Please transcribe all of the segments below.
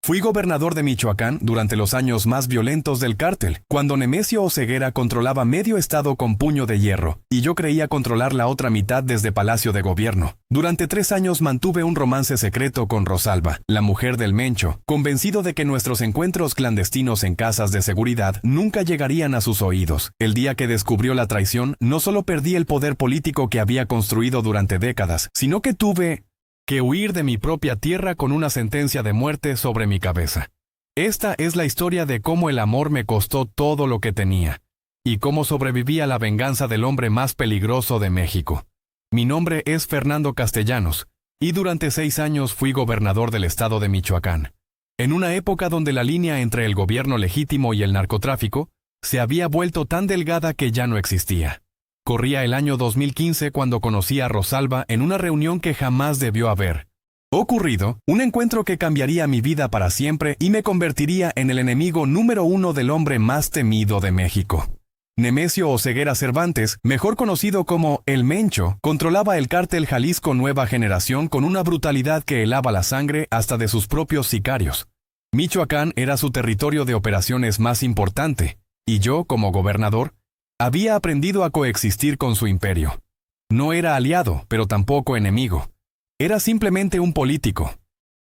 Fui gobernador de Michoacán durante los años más violentos del cártel, cuando Nemesio Oseguera controlaba medio estado con puño de hierro, y yo creía controlar la otra mitad desde Palacio de Gobierno. Durante 3 años mantuve un romance secreto con Rosalba, la mujer del Mencho, convencido de que nuestros encuentros clandestinos en casas de seguridad nunca llegarían a sus oídos. El día que descubrió la traición, no solo perdí el poder político que había construido durante décadas, sino que tuve que huir de mi propia tierra con una sentencia de muerte sobre mi cabeza. Esta es la historia de cómo el amor me costó todo lo que tenía, y cómo sobreviví a la venganza del hombre más peligroso de México. Mi nombre es Fernando Castellanos, y durante 6 años fui gobernador del estado de Michoacán, en una época donde la línea entre el gobierno legítimo y el narcotráfico se había vuelto tan delgada que ya no existía. Corría el año 2015 cuando conocí a Rosalba en una reunión que jamás debió haber ocurrido, un encuentro que cambiaría mi vida para siempre y me convertiría en el enemigo número 1 del hombre más temido de México. Nemesio Oseguera Cervantes, mejor conocido como El Mencho, controlaba el cártel Jalisco Nueva Generación con una brutalidad que helaba la sangre hasta de sus propios sicarios. Michoacán era su territorio de operaciones más importante, y yo, como gobernador, había aprendido a coexistir con su imperio. No era aliado, pero tampoco enemigo. Era simplemente un político,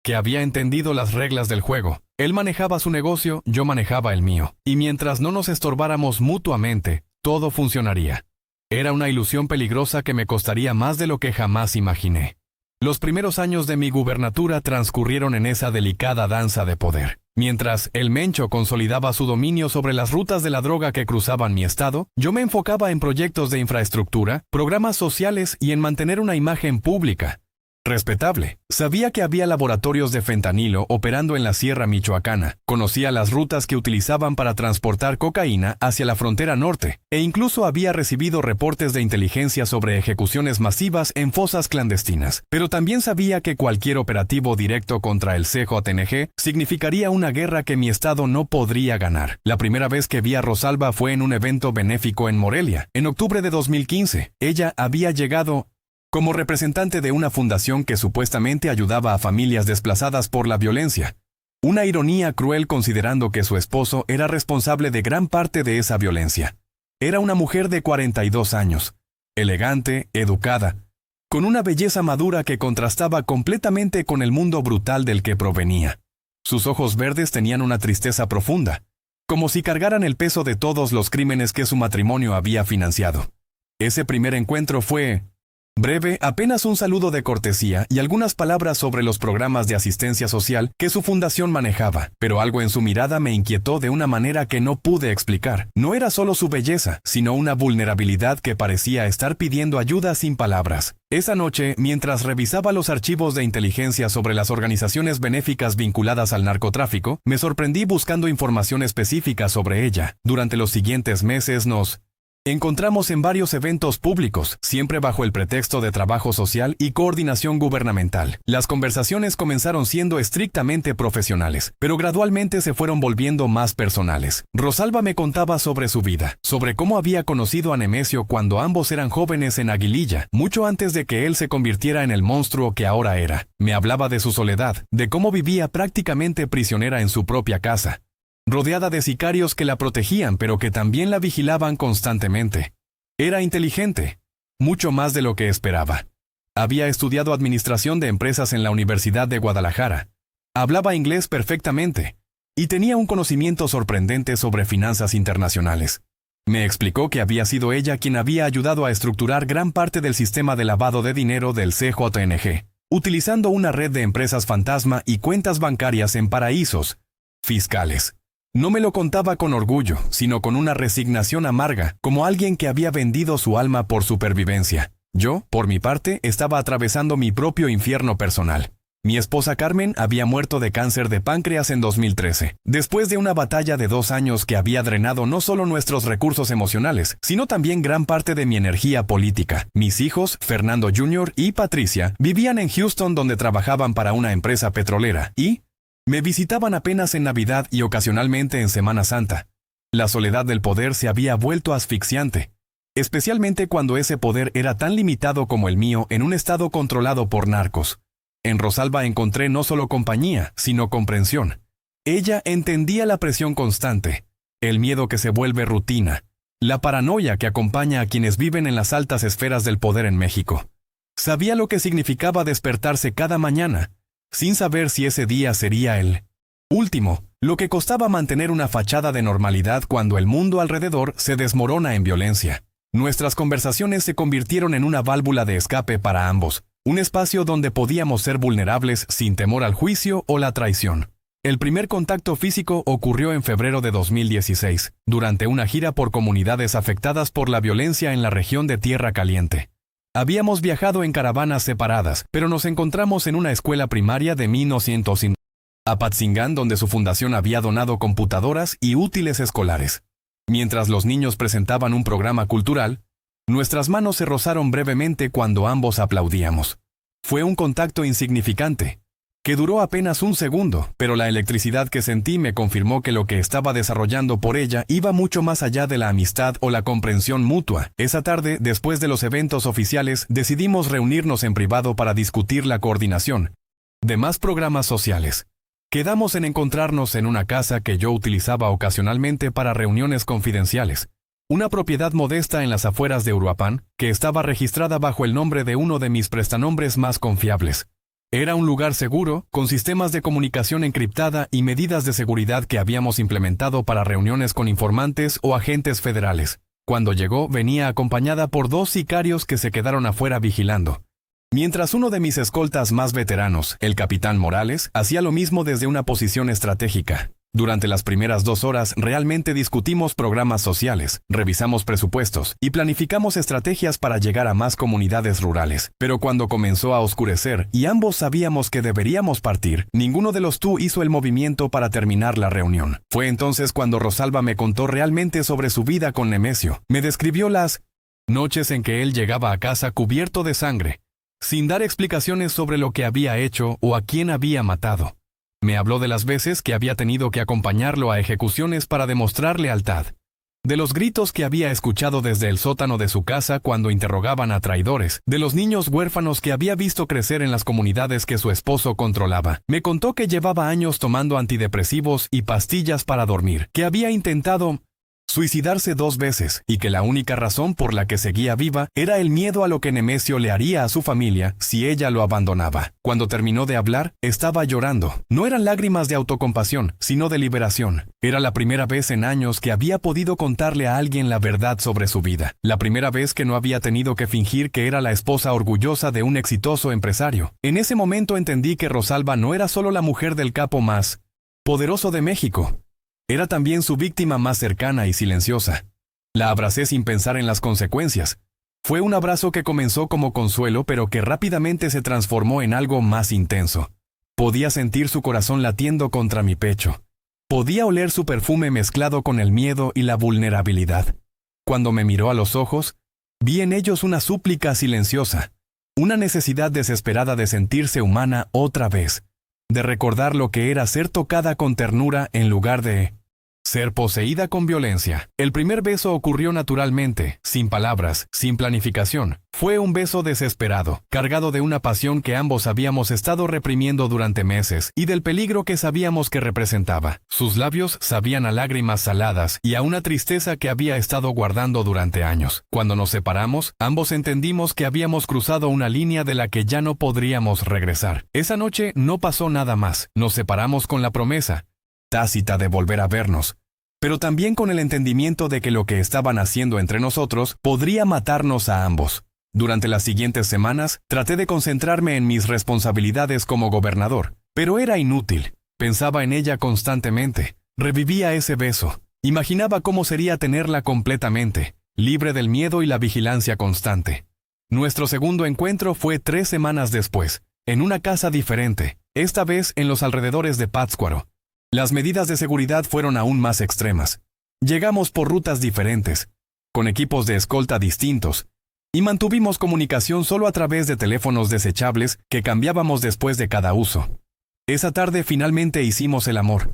que había entendido las reglas del juego. Él manejaba su negocio, yo manejaba el mío, y mientras no nos estorbáramos mutuamente, todo funcionaría. Era una ilusión peligrosa que me costaría más de lo que jamás imaginé. Los primeros años de mi gubernatura transcurrieron en esa delicada danza de poder. Mientras el Mencho consolidaba su dominio sobre las rutas de la droga que cruzaban mi estado, yo me enfocaba en proyectos de infraestructura, programas sociales y en mantener una imagen pública respetable. Sabía que había laboratorios de fentanilo operando en la Sierra Michoacana, conocía las rutas que utilizaban para transportar cocaína hacia la frontera norte, e incluso había recibido reportes de inteligencia sobre ejecuciones masivas en fosas clandestinas. Pero también sabía que cualquier operativo directo contra el CJNG significaría una guerra que mi estado no podría ganar. La primera vez que vi a Rosalba fue en un evento benéfico en Morelia, en octubre de 2015. Ella había llegado como representante de una fundación que supuestamente ayudaba a familias desplazadas por la violencia. Una ironía cruel considerando que su esposo era responsable de gran parte de esa violencia. Era una mujer de 42 años, elegante, educada, con una belleza madura que contrastaba completamente con el mundo brutal del que provenía. Sus ojos verdes tenían una tristeza profunda, como si cargaran el peso de todos los crímenes que su matrimonio había financiado. Ese primer encuentro fue breve, apenas un saludo de cortesía y algunas palabras sobre los programas de asistencia social que su fundación manejaba, pero algo en su mirada me inquietó de una manera que no pude explicar. No era solo su belleza, sino una vulnerabilidad que parecía estar pidiendo ayuda sin palabras. Esa noche, mientras revisaba los archivos de inteligencia sobre las organizaciones benéficas vinculadas al narcotráfico, me sorprendí buscando información específica sobre ella. Durante los siguientes meses nos encontramos en varios eventos públicos, siempre bajo el pretexto de trabajo social y coordinación gubernamental. Las conversaciones comenzaron siendo estrictamente profesionales, pero gradualmente se fueron volviendo más personales. Rosalba me contaba sobre su vida, sobre cómo había conocido a Nemesio cuando ambos eran jóvenes en Aguililla, mucho antes de que él se convirtiera en el monstruo que ahora era. Me hablaba de su soledad, de cómo vivía prácticamente prisionera en su propia casa, rodeada de sicarios que la protegían pero que también la vigilaban constantemente. Era inteligente, mucho más de lo que esperaba. Había estudiado administración de empresas en la Universidad de Guadalajara. Hablaba inglés perfectamente y tenía un conocimiento sorprendente sobre finanzas internacionales. Me explicó que había sido ella quien había ayudado a estructurar gran parte del sistema de lavado de dinero del CJNG, utilizando una red de empresas fantasma y cuentas bancarias en paraísos fiscales. No me lo contaba con orgullo, sino con una resignación amarga, como alguien que había vendido su alma por supervivencia. Yo, por mi parte, estaba atravesando mi propio infierno personal. Mi esposa Carmen había muerto de cáncer de páncreas en 2013, después de una batalla de 2 años que había drenado no solo nuestros recursos emocionales, sino también gran parte de mi energía política. Mis hijos, Fernando Jr. y Patricia, vivían en Houston donde trabajaban para una empresa petrolera y me visitaban apenas en Navidad y ocasionalmente en Semana Santa. La soledad del poder se había vuelto asfixiante, especialmente cuando ese poder era tan limitado como el mío en un estado controlado por narcos. En Rosalba encontré no solo compañía, sino comprensión. Ella entendía la presión constante, el miedo que se vuelve rutina, la paranoia que acompaña a quienes viven en las altas esferas del poder en México. Sabía lo que significaba despertarse cada mañana, sin saber si ese día sería el último, lo que costaba mantener una fachada de normalidad cuando el mundo alrededor se desmorona en violencia. Nuestras conversaciones se convirtieron en una válvula de escape para ambos, un espacio donde podíamos ser vulnerables sin temor al juicio o la traición. El primer contacto físico ocurrió en febrero de 2016, durante una gira por comunidades afectadas por la violencia en la región de Tierra Caliente. Habíamos viajado en caravanas separadas, pero nos encontramos en una escuela primaria de 1900 Apatzingán, donde su fundación había donado computadoras y útiles escolares. Mientras los niños presentaban un programa cultural, nuestras manos se rozaron brevemente cuando ambos aplaudíamos. Fue un contacto insignificante, que duró apenas un segundo, pero la electricidad que sentí me confirmó que lo que estaba desarrollando por ella iba mucho más allá de la amistad o la comprensión mutua. Esa tarde, después de los eventos oficiales, decidimos reunirnos en privado para discutir la coordinación de más programas sociales. Quedamos en encontrarnos en una casa que yo utilizaba ocasionalmente para reuniones confidenciales, una propiedad modesta en las afueras de Uruapan, que estaba registrada bajo el nombre de uno de mis prestanombres más confiables. Era un lugar seguro, con sistemas de comunicación encriptada y medidas de seguridad que habíamos implementado para reuniones con informantes o agentes federales. Cuando llegó, venía acompañada por 2 sicarios que se quedaron afuera vigilando. Mientras uno de mis escoltas más veteranos, el capitán Morales, hacía lo mismo desde una posición estratégica. Durante las primeras 2 horas realmente discutimos programas sociales, revisamos presupuestos y planificamos estrategias para llegar a más comunidades rurales. Pero cuando comenzó a oscurecer y ambos sabíamos que deberíamos partir, ninguno de los tú hizo el movimiento para terminar la reunión. Fue entonces cuando Rosalba me contó realmente sobre su vida con Nemesio. Me describió las noches en que él llegaba a casa cubierto de sangre, sin dar explicaciones sobre lo que había hecho o a quién había matado. Me habló de las veces que había tenido que acompañarlo a ejecuciones para demostrar lealtad, de los gritos que había escuchado desde el sótano de su casa cuando interrogaban a traidores, de los niños huérfanos que había visto crecer en las comunidades que su esposo controlaba. Me contó que llevaba años tomando antidepresivos y pastillas para dormir, que había intentado suicidarse 2 veces, y que la única razón por la que seguía viva era el miedo a lo que Nemesio le haría a su familia si ella lo abandonaba. Cuando terminó de hablar, estaba llorando. No eran lágrimas de autocompasión, sino de liberación. Era la primera vez en años que había podido contarle a alguien la verdad sobre su vida. La primera vez que no había tenido que fingir que era la esposa orgullosa de un exitoso empresario. En ese momento entendí que Rosalba no era solo la mujer del capo más poderoso de México. Era también su víctima más cercana y silenciosa. La abracé sin pensar en las consecuencias. Fue un abrazo que comenzó como consuelo, pero que rápidamente se transformó en algo más intenso. Podía sentir su corazón latiendo contra mi pecho. Podía oler su perfume mezclado con el miedo y la vulnerabilidad. Cuando me miró a los ojos, vi en ellos una súplica silenciosa, una necesidad desesperada de sentirse humana otra vez, de recordar lo que era ser tocada con ternura en lugar de ser poseída con violencia. El primer beso ocurrió naturalmente, sin palabras, sin planificación. Fue un beso desesperado, cargado de una pasión que ambos habíamos estado reprimiendo durante meses y del peligro que sabíamos que representaba. Sus labios sabían a lágrimas saladas y a una tristeza que había estado guardando durante años. Cuando nos separamos, ambos entendimos que habíamos cruzado una línea de la que ya no podríamos regresar. Esa noche no pasó nada más. Nos separamos con la promesa tácita de volver a vernos, pero también con el entendimiento de que lo que estaban haciendo entre nosotros podría matarnos a ambos. Durante las siguientes semanas, traté de concentrarme en mis responsabilidades como gobernador, pero era inútil. Pensaba en ella constantemente. Revivía ese beso. Imaginaba cómo sería tenerla completamente, libre del miedo y la vigilancia constante. Nuestro segundo encuentro fue 3 semanas después, en una casa diferente, esta vez en los alrededores de Pátzcuaro. Las medidas de seguridad fueron aún más extremas. Llegamos por rutas diferentes, con equipos de escolta distintos, y mantuvimos comunicación solo a través de teléfonos desechables que cambiábamos después de cada uso. Esa tarde finalmente hicimos el amor,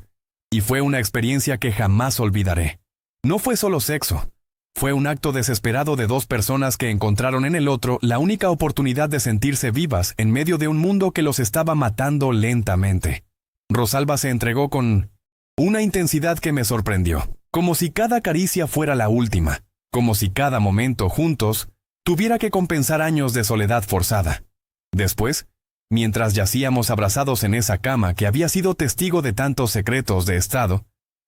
y fue una experiencia que jamás olvidaré. No fue solo sexo, fue un acto desesperado de 2 personas que encontraron en el otro la única oportunidad de sentirse vivas en medio de un mundo que los estaba matando lentamente. Rosalba se entregó con Una intensidad que me sorprendió, como si cada caricia fuera la última, como si cada momento juntos tuviera que compensar años de soledad forzada. Después, mientras yacíamos abrazados en esa cama que había sido testigo de tantos secretos de Estado,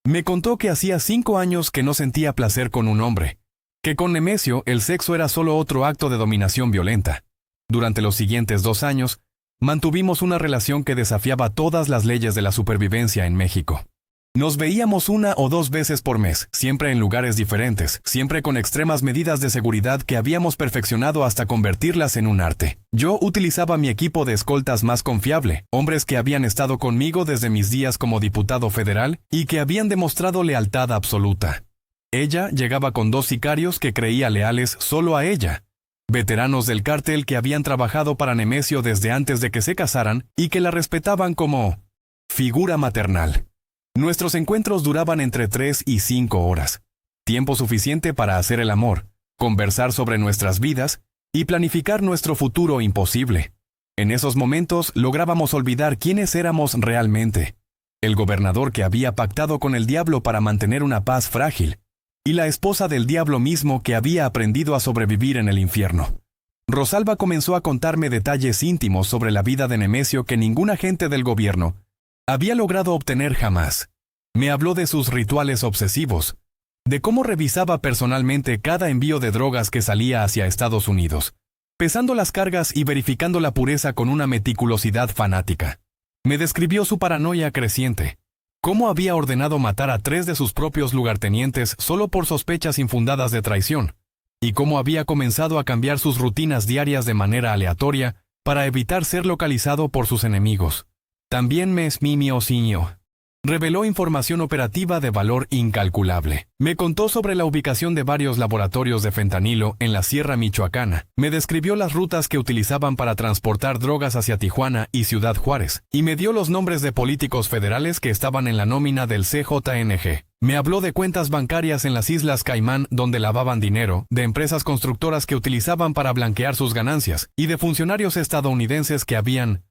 me contó que hacía 5 años que no sentía placer con un hombre, que con Nemesio el sexo era solo otro acto de dominación violenta. Durante los siguientes 2 años, mantuvimos una relación que desafiaba todas las leyes de la supervivencia en México. Nos veíamos 1 o 2 veces por mes, siempre en lugares diferentes, siempre con extremas medidas de seguridad que habíamos perfeccionado hasta convertirlas en un arte. Yo utilizaba mi equipo de escoltas más confiable, hombres que habían estado conmigo desde mis días como diputado federal y que habían demostrado lealtad absoluta. Ella llegaba con 2 sicarios que creía leales solo a ella, veteranos del cártel que habían trabajado para Nemesio desde antes de que se casaran y que la respetaban como figura maternal. Nuestros encuentros duraban entre 3 y 5 horas, tiempo suficiente para hacer el amor, conversar sobre nuestras vidas y planificar nuestro futuro imposible. En esos momentos lográbamos olvidar quiénes éramos realmente. El gobernador que había pactado con el diablo para mantener una paz frágil, y la esposa del diablo mismo que había aprendido a sobrevivir en el infierno. Rosalba comenzó a contarme detalles íntimos sobre la vida de Nemesio que ningún agente del gobierno había logrado obtener jamás. Me habló de sus rituales obsesivos, de cómo revisaba personalmente cada envío de drogas que salía hacia Estados Unidos, pesando las cargas y verificando la pureza con una meticulosidad fanática. Me describió su paranoia creciente, cómo había ordenado matar a 3 de sus propios lugartenientes solo por sospechas infundadas de traición, y cómo había comenzado a cambiar sus rutinas diarias de manera aleatoria para evitar ser localizado por sus enemigos. También me esmimiosinio. Reveló información operativa de valor incalculable. Me contó sobre la ubicación de varios laboratorios de fentanilo en la Sierra Michoacana. Me describió las rutas que utilizaban para transportar drogas hacia Tijuana y Ciudad Juárez, y me dio los nombres de políticos federales que estaban en la nómina del CJNG. Me habló de cuentas bancarias en las Islas Caimán donde lavaban dinero, de empresas constructoras que utilizaban para blanquear sus ganancias, y de funcionarios estadounidenses que habían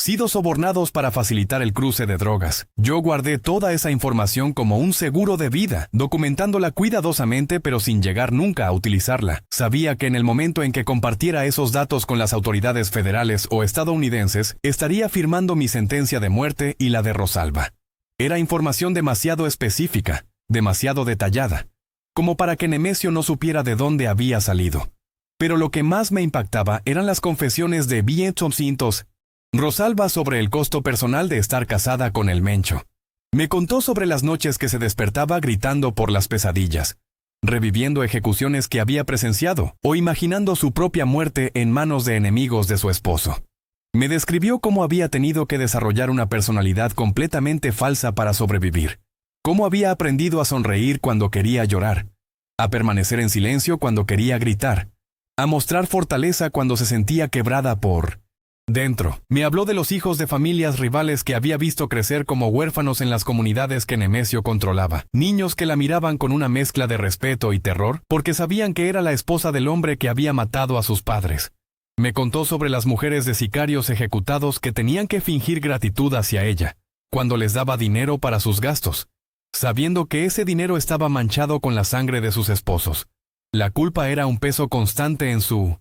sido sobornados para facilitar el cruce de drogas. Yo guardé toda esa información como un seguro de vida, documentándola cuidadosamente pero sin llegar nunca a utilizarla. Sabía que en el momento en que compartiera esos datos con las autoridades federales o estadounidenses, estaría firmando mi sentencia de muerte y la de Rosalba. Era información demasiado específica, demasiado detallada, como para que Nemesio no supiera de dónde había salido. Pero lo que más me impactaba eran las confesiones de Vientos Rosalba sobre el costo personal de estar casada con el Mencho. Me contó sobre las noches que se despertaba gritando por las pesadillas, reviviendo ejecuciones que había presenciado o imaginando su propia muerte en manos de enemigos de su esposo. Me describió cómo había tenido que desarrollar una personalidad completamente falsa para sobrevivir, cómo había aprendido a sonreír cuando quería llorar, a permanecer en silencio cuando quería gritar, a mostrar fortaleza cuando se sentía quebrada por dentro. Me habló de los hijos de familias rivales que había visto crecer como huérfanos en las comunidades que Nemesio controlaba. Niños que la miraban con una mezcla de respeto y terror porque sabían que era la esposa del hombre que había matado a sus padres. Me contó sobre las mujeres de sicarios ejecutados que tenían que fingir gratitud hacia ella cuando les daba dinero para sus gastos, sabiendo que ese dinero estaba manchado con la sangre de sus esposos. La culpa era un peso constante en su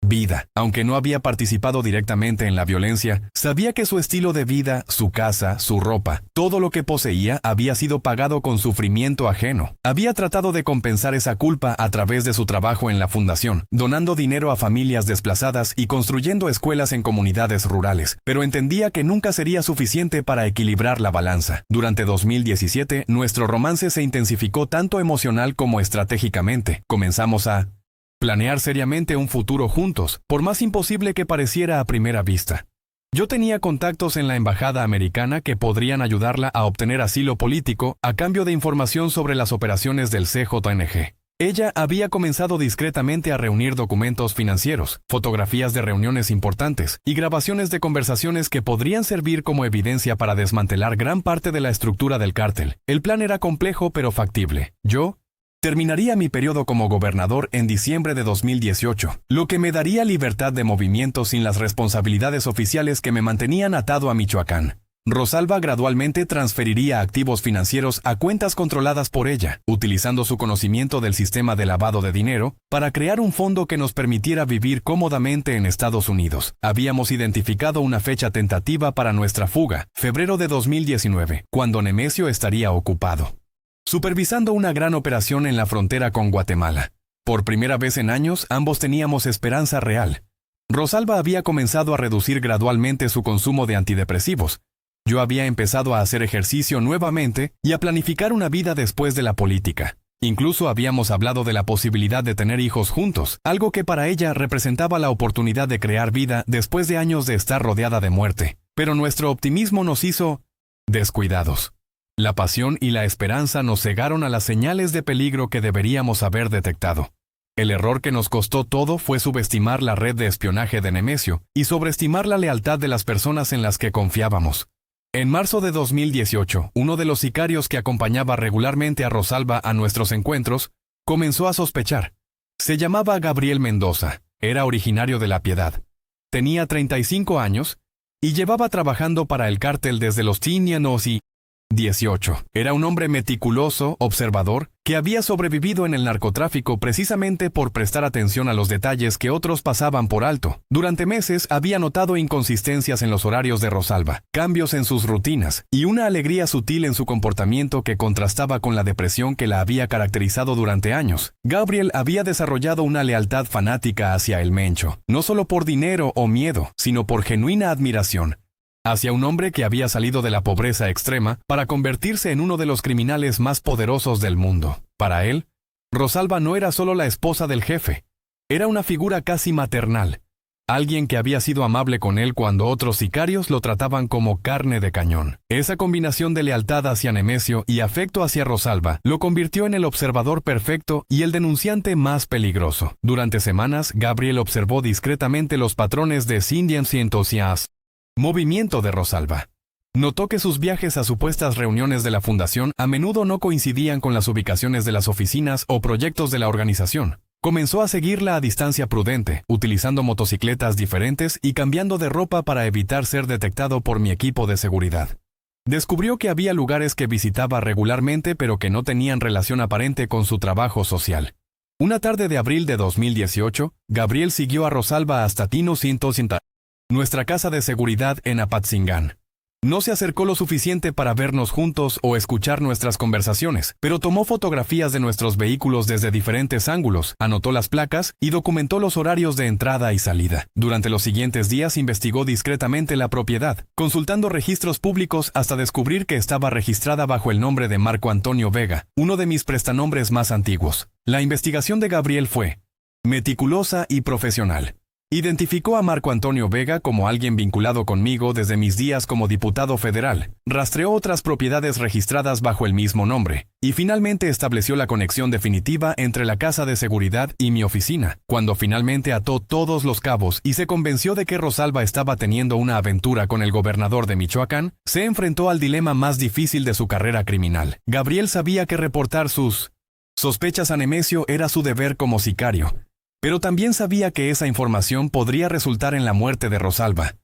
vida. Aunque no había participado directamente en la violencia, sabía que su estilo de vida, su casa, su ropa, todo lo que poseía había sido pagado con sufrimiento ajeno. Había tratado de compensar esa culpa a través de su trabajo en la fundación, donando dinero a familias desplazadas y construyendo escuelas en comunidades rurales, pero entendía que nunca sería suficiente para equilibrar la balanza. Durante 2017, nuestro romance se intensificó tanto emocional como estratégicamente. Comenzamos a planear seriamente un futuro juntos, por más imposible que pareciera a primera vista. Yo tenía contactos en la embajada americana que podrían ayudarla a obtener asilo político a cambio de información sobre las operaciones del CJNG. Ella había comenzado discretamente a reunir documentos financieros, fotografías de reuniones importantes y grabaciones de conversaciones que podrían servir como evidencia para desmantelar gran parte de la estructura del cártel. El plan era complejo pero factible. Yo terminaría mi periodo como gobernador en diciembre de 2018, lo que me daría libertad de movimiento sin las responsabilidades oficiales que me mantenían atado a Michoacán. Rosalba gradualmente transferiría activos financieros a cuentas controladas por ella, utilizando su conocimiento del sistema de lavado de dinero para crear un fondo que nos permitiera vivir cómodamente en Estados Unidos. Habíamos identificado una fecha tentativa para nuestra fuga, febrero de 2019, cuando Nemesio estaría ocupado, supervisando una gran operación en la frontera con Guatemala. Por primera vez en años, ambos teníamos esperanza real. Rosalba había comenzado a reducir gradualmente su consumo de antidepresivos. Yo había empezado a hacer ejercicio nuevamente y a planificar una vida después de la política. Incluso habíamos hablado de la posibilidad de tener hijos juntos, algo que para ella representaba la oportunidad de crear vida después de años de estar rodeada de muerte. Pero nuestro optimismo nos hizo descuidados. La pasión y la esperanza nos cegaron a las señales de peligro que deberíamos haber detectado. El error que nos costó todo fue subestimar la red de espionaje de Nemesio y sobreestimar la lealtad de las personas en las que confiábamos. En marzo de 2018, uno de los sicarios que acompañaba regularmente a Rosalba a nuestros encuentros comenzó a sospechar. Se llamaba Gabriel Mendoza, era originario de La Piedad. Tenía 35 años y llevaba trabajando para el cártel desde los 18. Era un hombre meticuloso, observador, que había sobrevivido en el narcotráfico precisamente por prestar atención a los detalles que otros pasaban por alto. Durante meses había notado inconsistencias en los horarios de Rosalba, cambios en sus rutinas y una alegría sutil en su comportamiento que contrastaba con la depresión que la había caracterizado durante años. Gabriel había desarrollado una lealtad fanática hacia el Mencho, no solo por dinero o miedo, sino por genuina admiración hacia un hombre que había salido de la pobreza extrema para convertirse en uno de los criminales más poderosos del mundo. Para él, Rosalba no era solo la esposa del jefe, era una figura casi maternal, alguien que había sido amable con él cuando otros sicarios lo trataban como carne de cañón. Esa combinación de lealtad hacia Nemesio y afecto hacia Rosalba lo convirtió en el observador perfecto y el denunciante más peligroso. Durante semanas, Gabriel observó discretamente los patrones de movimiento de Rosalba. Notó que sus viajes a supuestas reuniones de la fundación a menudo no coincidían con las ubicaciones de las oficinas o proyectos de la organización. Comenzó a seguirla a distancia prudente, utilizando motocicletas diferentes y cambiando de ropa para evitar ser detectado por mi equipo de seguridad. Descubrió que había lugares que visitaba regularmente pero que no tenían relación aparente con su trabajo social. Una tarde de abril de 2018, Gabriel siguió a Rosalba hasta Tino 180. Nuestra casa de seguridad en Apatzingán. No se acercó lo suficiente para vernos juntos o escuchar nuestras conversaciones, pero tomó fotografías de nuestros vehículos desde diferentes ángulos, anotó las placas y documentó los horarios de entrada y salida. Durante los siguientes días investigó discretamente la propiedad, consultando registros públicos hasta descubrir que estaba registrada bajo el nombre de Marco Antonio Vega, uno de mis prestanombres más antiguos. La investigación de Gabriel fue meticulosa y profesional. Identificó a Marco Antonio Vega como alguien vinculado conmigo desde mis días como diputado federal, rastreó otras propiedades registradas bajo el mismo nombre, y finalmente estableció la conexión definitiva entre la casa de seguridad y mi oficina, cuando finalmente ató todos los cabos y se convenció de que Rosalba estaba teniendo una aventura con el gobernador de Michoacán, se enfrentó al dilema más difícil de su carrera criminal. Gabriel sabía que reportar sus sospechas a Nemesio era su deber como sicario, pero también sabía que esa información podría resultar en la muerte de Rosalba,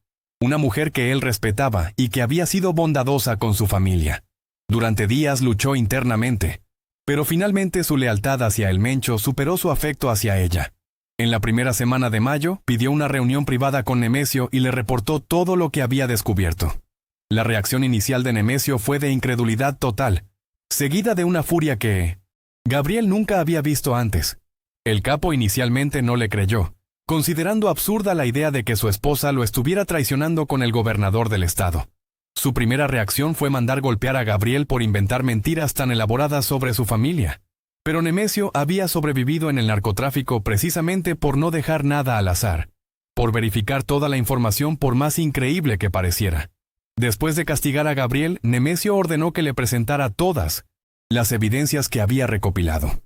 una mujer que él respetaba y que había sido bondadosa con su familia. Durante días luchó internamente, pero finalmente su lealtad hacia el Mencho superó su afecto hacia ella. En la primera semana de mayo, pidió una reunión privada con Nemesio y le reportó todo lo que había descubierto. La reacción inicial de Nemesio fue de incredulidad total, seguida de una furia que Gabriel nunca había visto antes. El capo inicialmente no le creyó, considerando absurda la idea de que su esposa lo estuviera traicionando con el gobernador del estado. Su primera reacción fue mandar golpear a Gabriel por inventar mentiras tan elaboradas sobre su familia. Pero Nemesio había sobrevivido en el narcotráfico precisamente por no dejar nada al azar, por verificar toda la información por más increíble que pareciera. Después de castigar a Gabriel, Nemesio ordenó que le presentara todas las evidencias que había recopilado.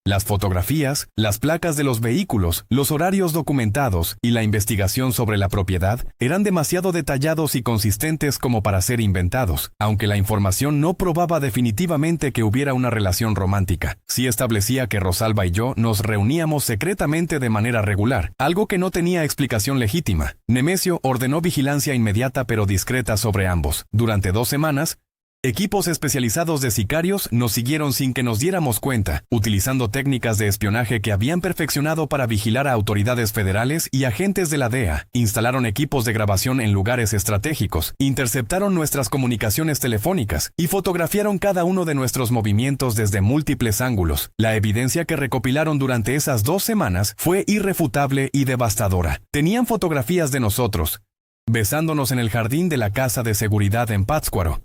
Las fotografías, las placas de los vehículos, los horarios documentados y la investigación sobre la propiedad eran demasiado detallados y consistentes como para ser inventados, aunque la información no probaba definitivamente que hubiera una relación romántica. Sí establecía que Rosalba y yo nos reuníamos secretamente de manera regular, algo que no tenía explicación legítima. Nemesio ordenó vigilancia inmediata pero discreta sobre ambos. Durante 2 semanas, equipos especializados de sicarios nos siguieron sin que nos diéramos cuenta, utilizando técnicas de espionaje que habían perfeccionado para vigilar a autoridades federales y agentes de la DEA. Instalaron equipos de grabación en lugares estratégicos, interceptaron nuestras comunicaciones telefónicas y fotografiaron cada uno de nuestros movimientos desde múltiples ángulos. La evidencia que recopilaron durante esas 2 semanas fue irrefutable y devastadora. Tenían fotografías de nosotros, besándonos en el jardín de la casa de seguridad en Pátzcuaro,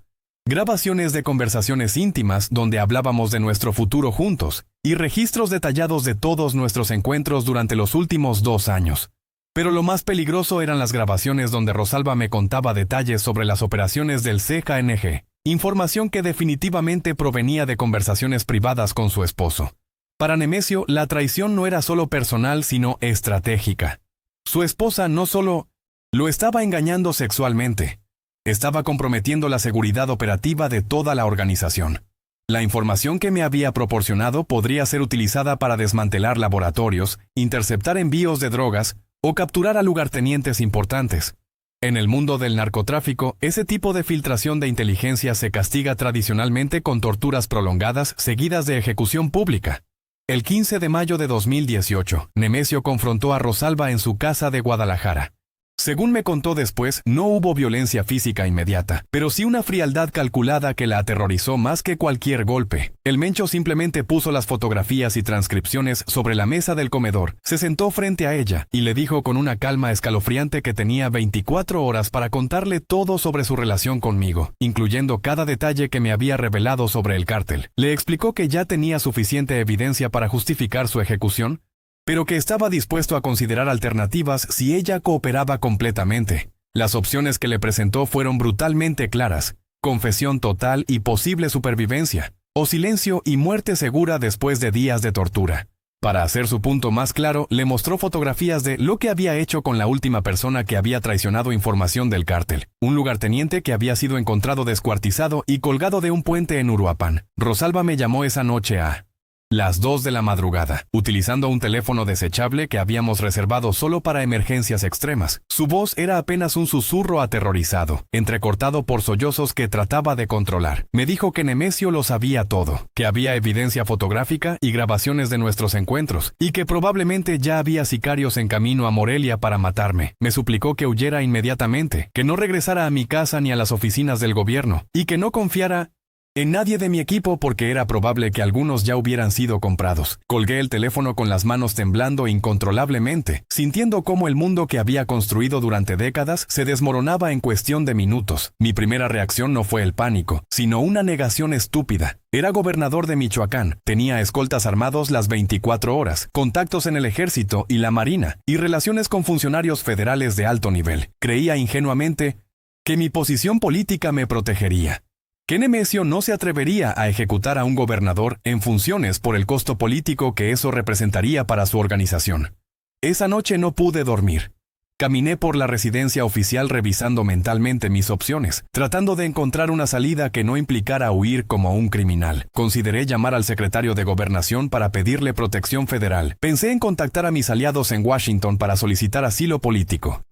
grabaciones de conversaciones íntimas donde hablábamos de nuestro futuro juntos, y registros detallados de todos nuestros encuentros durante los últimos 2 años. Pero lo más peligroso eran las grabaciones donde Rosalba me contaba detalles sobre las operaciones del CJNG, información que definitivamente provenía de conversaciones privadas con su esposo. Para Nemesio, la traición no era solo personal, sino estratégica. Su esposa no solo lo estaba engañando sexualmente, estaba comprometiendo la seguridad operativa de toda la organización. La información que me había proporcionado podría ser utilizada para desmantelar laboratorios, interceptar envíos de drogas o capturar a lugartenientes importantes. En el mundo del narcotráfico, ese tipo de filtración de inteligencia se castiga tradicionalmente con torturas prolongadas seguidas de ejecución pública. El 15 de mayo de 2018, Nemesio confrontó a Rosalba en su casa de Guadalajara. Según me contó después, no hubo violencia física inmediata, pero sí una frialdad calculada que la aterrorizó más que cualquier golpe. El mencho simplemente puso las fotografías y transcripciones sobre la mesa del comedor, se sentó frente a ella y le dijo con una calma escalofriante que tenía 24 horas para contarle todo sobre su relación conmigo, incluyendo cada detalle que me había revelado sobre el cártel. Le explicó que ya tenía suficiente evidencia para justificar su ejecución, pero que estaba dispuesto a considerar alternativas si ella cooperaba completamente. Las opciones que le presentó fueron brutalmente claras: confesión total y posible supervivencia, o silencio y muerte segura después de días de tortura. Para hacer su punto más claro, le mostró fotografías de lo que había hecho con la última persona que había traicionado información del cártel, un lugarteniente que había sido encontrado descuartizado y colgado de un puente en Uruapan. Rosalba me llamó esa noche a las 2 de la madrugada, utilizando un teléfono desechable que habíamos reservado solo para emergencias extremas. Su voz era apenas un susurro aterrorizado, entrecortado por sollozos que trataba de controlar. Me dijo que Nemesio lo sabía todo, que había evidencia fotográfica y grabaciones de nuestros encuentros, y que probablemente ya había sicarios en camino a Morelia para matarme. Me suplicó que huyera inmediatamente, que no regresara a mi casa ni a las oficinas del gobierno, y que no confiara en nadie de mi equipo porque era probable que algunos ya hubieran sido comprados. Colgué el teléfono con las manos temblando incontrolablemente, sintiendo cómo el mundo que había construido durante décadas se desmoronaba en cuestión de minutos. Mi primera reacción no fue el pánico, sino una negación estúpida. Era gobernador de Michoacán, tenía escoltas armados las 24 horas, contactos en el ejército y la marina, y relaciones con funcionarios federales de alto nivel. Creía ingenuamente que mi posición política me protegería, que Nemesio no se atrevería a ejecutar a un gobernador en funciones por el costo político que eso representaría para su organización. Esa noche no pude dormir. Caminé por la residencia oficial revisando mentalmente mis opciones, tratando de encontrar una salida que no implicara huir como un criminal. Consideré llamar al secretario de Gobernación para pedirle protección federal. Pensé en contactar a mis aliados en Washington para solicitar asilo político.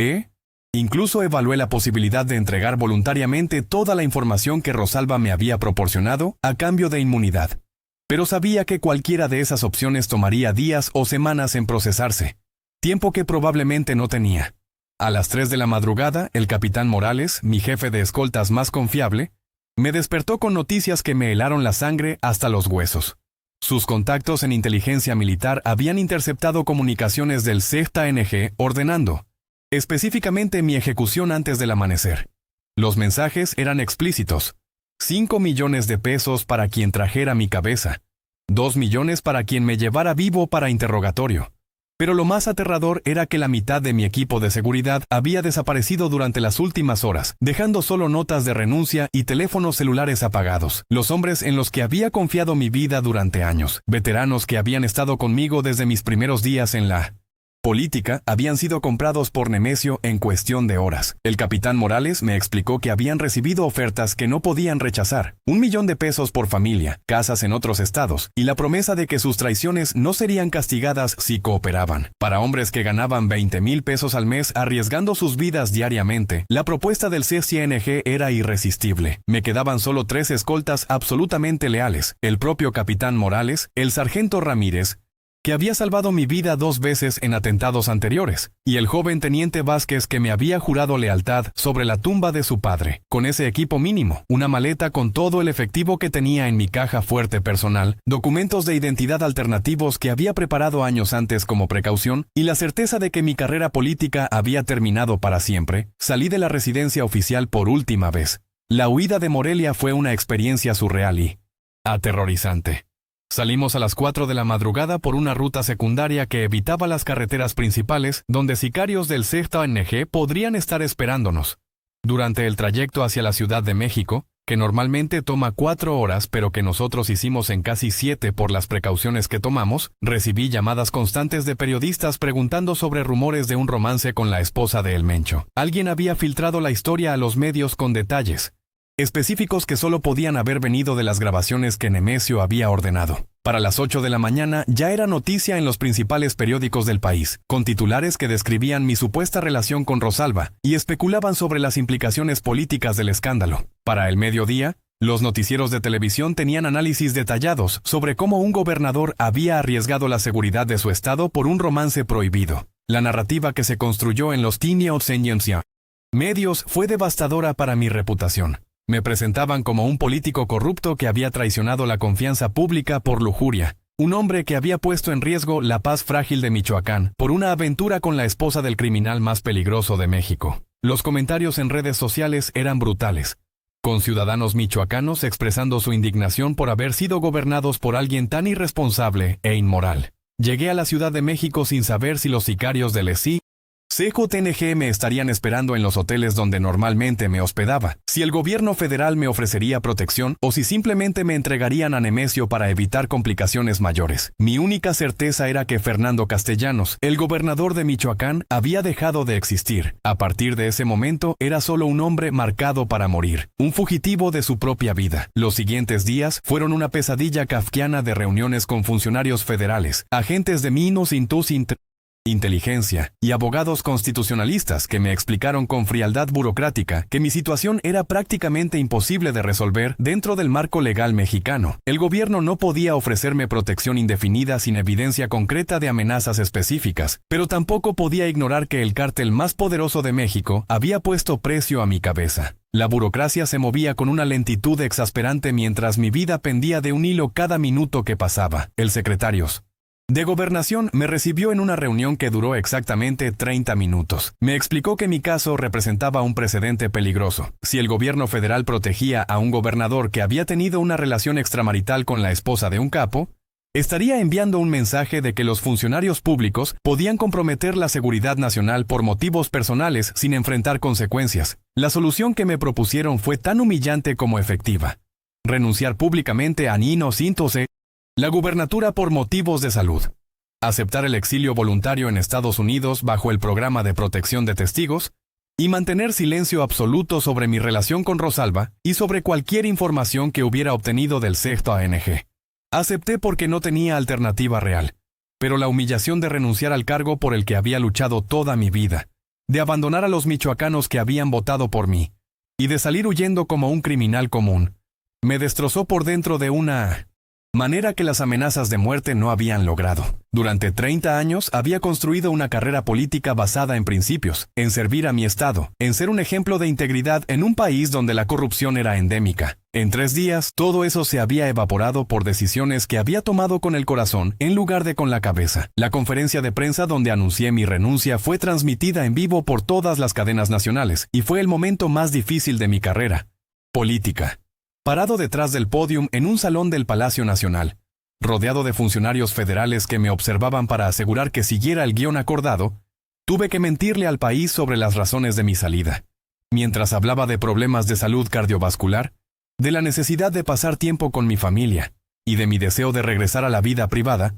Incluso evalué la posibilidad de entregar voluntariamente toda la información que Rosalba me había proporcionado a cambio de inmunidad. Pero sabía que cualquiera de esas opciones tomaría días o semanas en procesarse, tiempo que probablemente no tenía. A las 3 de la madrugada, el capitán Morales, mi jefe de escoltas más confiable, me despertó con noticias que me helaron la sangre hasta los huesos. Sus contactos en inteligencia militar habían interceptado comunicaciones del CJNG ordenando específicamente mi ejecución antes del amanecer. Los mensajes eran explícitos: 5 millones de pesos para quien trajera mi cabeza, 2 millones para quien me llevara vivo para interrogatorio. Pero lo más aterrador era que la mitad de mi equipo de seguridad había desaparecido durante las últimas horas, dejando solo notas de renuncia y teléfonos celulares apagados. Los hombres en los que había confiado mi vida durante años, veteranos que habían estado conmigo desde mis primeros días en la política, habían sido comprados por Nemesio en cuestión de horas. El capitán Morales me explicó que habían recibido ofertas que no podían rechazar: $1,000,000 por familia, casas en otros estados, y la promesa de que sus traiciones no serían castigadas si cooperaban. Para hombres que ganaban $20,000 al mes arriesgando sus vidas diariamente, la propuesta del CCNG era irresistible. Me quedaban solo 3 escoltas absolutamente leales: el propio capitán Morales, el sargento Ramírez, que había salvado mi vida 2 veces en atentados anteriores, y el joven teniente Vázquez, que me había jurado lealtad sobre la tumba de su padre. Con ese equipo mínimo, una maleta con todo el efectivo que tenía en mi caja fuerte personal, documentos de identidad alternativos que había preparado años antes como precaución, y la certeza de que mi carrera política había terminado para siempre, salí de la residencia oficial por última vez. La huida de Morelia fue una experiencia surreal y aterrorizante. Salimos a las 4 de la madrugada por una ruta secundaria que evitaba las carreteras principales, donde sicarios del CCNG podrían estar esperándonos. Durante el trayecto hacia la Ciudad de México, que normalmente toma 4 horas pero que nosotros hicimos en casi 7 por las precauciones que tomamos, recibí llamadas constantes de periodistas preguntando sobre rumores de un romance con la esposa de El Mencho. Alguien había filtrado la historia a los medios con detalles específicos que solo podían haber venido de las grabaciones que Nemesio había ordenado. Para las 8 de la mañana ya era noticia en los principales periódicos del país, con titulares que describían mi supuesta relación con Rosalba y especulaban sobre las implicaciones políticas del escándalo. Para el mediodía, los noticieros de televisión tenían análisis detallados sobre cómo un gobernador había arriesgado la seguridad de su estado por un romance prohibido. La narrativa que se construyó en los medios fue devastadora para mi reputación. Me presentaban como un político corrupto que había traicionado la confianza pública por lujuria, un hombre que había puesto en riesgo la paz frágil de Michoacán por una aventura con la esposa del criminal más peligroso de México. Los comentarios en redes sociales eran brutales, con ciudadanos michoacanos expresando su indignación por haber sido gobernados por alguien tan irresponsable e inmoral. Llegué a la Ciudad de México sin saber si los sicarios del CCNG me estarían esperando en los hoteles donde normalmente me hospedaba, si el gobierno federal me ofrecería protección o si simplemente me entregarían a Nemesio para evitar complicaciones mayores. Mi única certeza era que Fernando Castellanos, el gobernador de Michoacán, había dejado de existir. A partir de ese momento era solo un hombre marcado para morir, un fugitivo de su propia vida. Los siguientes días fueron una pesadilla kafkiana de reuniones con funcionarios federales, agentes de inteligencia y abogados constitucionalistas que me explicaron con frialdad burocrática que mi situación era prácticamente imposible de resolver dentro del marco legal mexicano. El gobierno no podía ofrecerme protección indefinida sin evidencia concreta de amenazas específicas, pero tampoco podía ignorar que el cártel más poderoso de México había puesto precio a mi cabeza. La burocracia se movía con una lentitud exasperante mientras mi vida pendía de un hilo cada minuto que pasaba. El secretario de Gobernación me recibió en una reunión que duró exactamente 30 minutos. Me explicó que mi caso representaba un precedente peligroso. Si el gobierno federal protegía a un gobernador que había tenido una relación extramarital con la esposa de un capo, estaría enviando un mensaje de que los funcionarios públicos podían comprometer la seguridad nacional por motivos personales sin enfrentar consecuencias. La solución que me propusieron fue tan humillante como efectiva: renunciar públicamente a Nino Sintose la gubernatura por motivos de salud, aceptar el exilio voluntario en Estados Unidos bajo el programa de protección de testigos, y mantener silencio absoluto sobre mi relación con Rosalba y sobre cualquier información que hubiera obtenido del CCNG. Acepté porque no tenía alternativa real, pero la humillación de renunciar al cargo por el que había luchado toda mi vida, de abandonar a los michoacanos que habían votado por mí, y de salir huyendo como un criminal común, me destrozó por dentro de una manera que las amenazas de muerte no habían logrado. Durante 30 años había construido una carrera política basada en principios, en servir a mi estado, en ser un ejemplo de integridad en un país donde la corrupción era endémica. En 3 días, todo eso se había evaporado por decisiones que había tomado con el corazón en lugar de con la cabeza. La conferencia de prensa donde anuncié mi renuncia fue transmitida en vivo por todas las cadenas nacionales y fue el momento más difícil de mi carrera política. Parado detrás del pódium en un salón del Palacio Nacional, rodeado de funcionarios federales que me observaban para asegurar que siguiera el guión acordado, tuve que mentirle al país sobre las razones de mi salida. Mientras hablaba de problemas de salud cardiovascular, de la necesidad de pasar tiempo con mi familia y de mi deseo de regresar a la vida privada,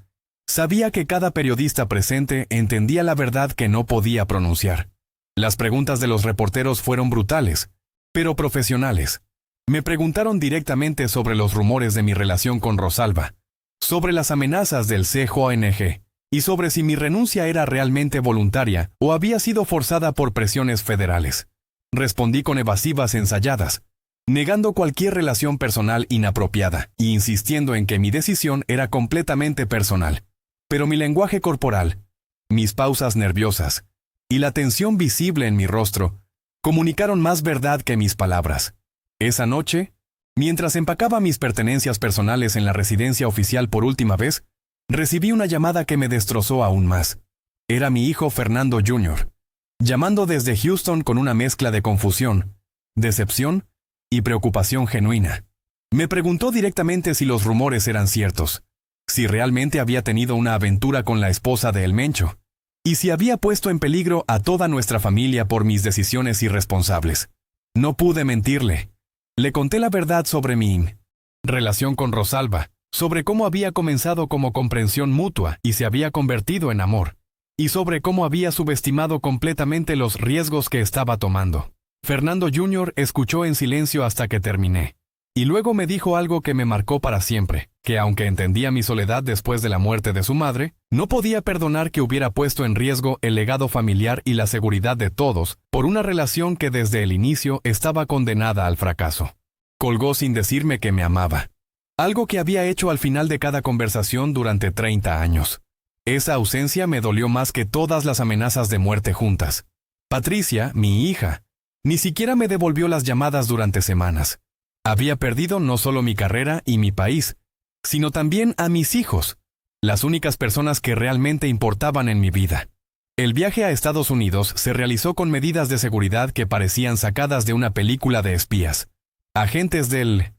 sabía que cada periodista presente entendía la verdad que no podía pronunciar. Las preguntas de los reporteros fueron brutales, pero profesionales. Me preguntaron directamente sobre los rumores de mi relación con Rosalba, sobre las amenazas del CJNG y sobre si mi renuncia era realmente voluntaria o había sido forzada por presiones federales. Respondí con evasivas ensayadas, negando cualquier relación personal inapropiada y insistiendo en que mi decisión era completamente personal. Pero mi lenguaje corporal, mis pausas nerviosas y la tensión visible en mi rostro comunicaron más verdad que mis palabras. Esa noche, mientras empacaba mis pertenencias personales en la residencia oficial por última vez, recibí una llamada que me destrozó aún más. Era mi hijo Fernando Jr., llamando desde Houston con una mezcla de confusión, decepción y preocupación genuina. Me preguntó directamente si los rumores eran ciertos, si realmente había tenido una aventura con la esposa de El Mencho, y si había puesto en peligro a toda nuestra familia por mis decisiones irresponsables. No pude mentirle. Le conté la verdad sobre mi relación con Rosalba, sobre cómo había comenzado como comprensión mutua y se había convertido en amor, y sobre cómo había subestimado completamente los riesgos que estaba tomando. Fernando Jr. escuchó en silencio hasta que terminé, y luego me dijo algo que me marcó para siempre, que aunque entendía mi soledad después de la muerte de su madre, no podía perdonar que hubiera puesto en riesgo el legado familiar y la seguridad de todos por una relación que desde el inicio estaba condenada al fracaso. Colgó sin decirme que me amaba, algo que había hecho al final de cada conversación durante 30 años. Esa ausencia me dolió más que todas las amenazas de muerte juntas. Patricia, mi hija, ni siquiera me devolvió las llamadas durante semanas. Había perdido no solo mi carrera y mi país, sino también a mis hijos, las únicas personas que realmente importaban en mi vida. El viaje a Estados Unidos se realizó con medidas de seguridad que parecían sacadas de una película de espías. Agentes del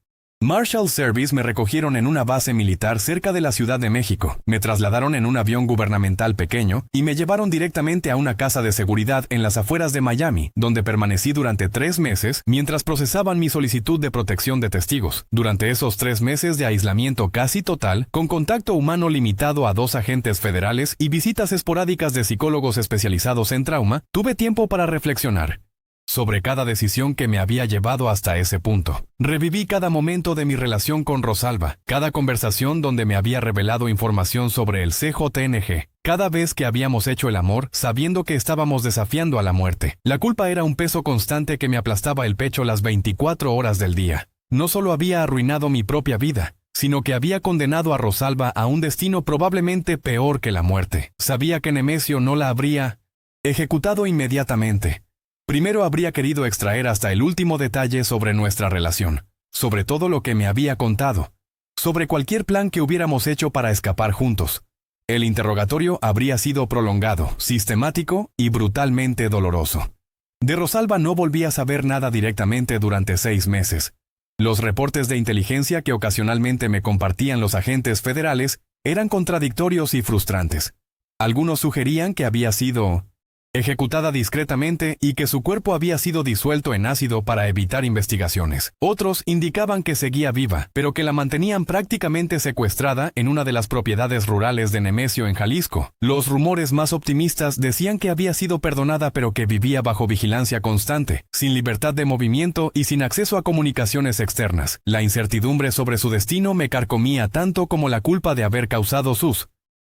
Marshal Service me recogieron en una base militar cerca de la Ciudad de México, me trasladaron en un avión gubernamental pequeño y me llevaron directamente a una casa de seguridad en las afueras de Miami, donde permanecí durante 3 meses mientras procesaban mi solicitud de protección de testigos. Durante esos 3 meses de aislamiento casi total, con contacto humano limitado a 2 agentes federales y visitas esporádicas de psicólogos especializados en trauma, tuve tiempo para reflexionar sobre cada decisión que me había llevado hasta ese punto. Reviví cada momento de mi relación con Rosalba, cada conversación donde me había revelado información sobre el CJNG, cada vez que habíamos hecho el amor sabiendo que estábamos desafiando a la muerte. La culpa era un peso constante que me aplastaba el pecho las 24 horas del día. No solo había arruinado mi propia vida, sino que había condenado a Rosalba a un destino probablemente peor que la muerte. Sabía que Nemesio no la habría ejecutado inmediatamente. Primero habría querido extraer hasta el último detalle sobre nuestra relación, sobre todo lo que me había contado, sobre cualquier plan que hubiéramos hecho para escapar juntos. El interrogatorio habría sido prolongado, sistemático y brutalmente doloroso. De Rosalba no volví a saber nada directamente durante 6 meses. Los reportes de inteligencia que ocasionalmente me compartían los agentes federales eran contradictorios y frustrantes. Algunos sugerían que había sido ejecutada discretamente y que su cuerpo había sido disuelto en ácido para evitar investigaciones. Otros indicaban que seguía viva, pero que la mantenían prácticamente secuestrada en una de las propiedades rurales de Nemesio en Jalisco. Los rumores más optimistas decían que había sido perdonada pero que vivía bajo vigilancia constante, sin libertad de movimiento y sin acceso a comunicaciones externas. La incertidumbre sobre su destino me carcomía tanto como la culpa de haber causado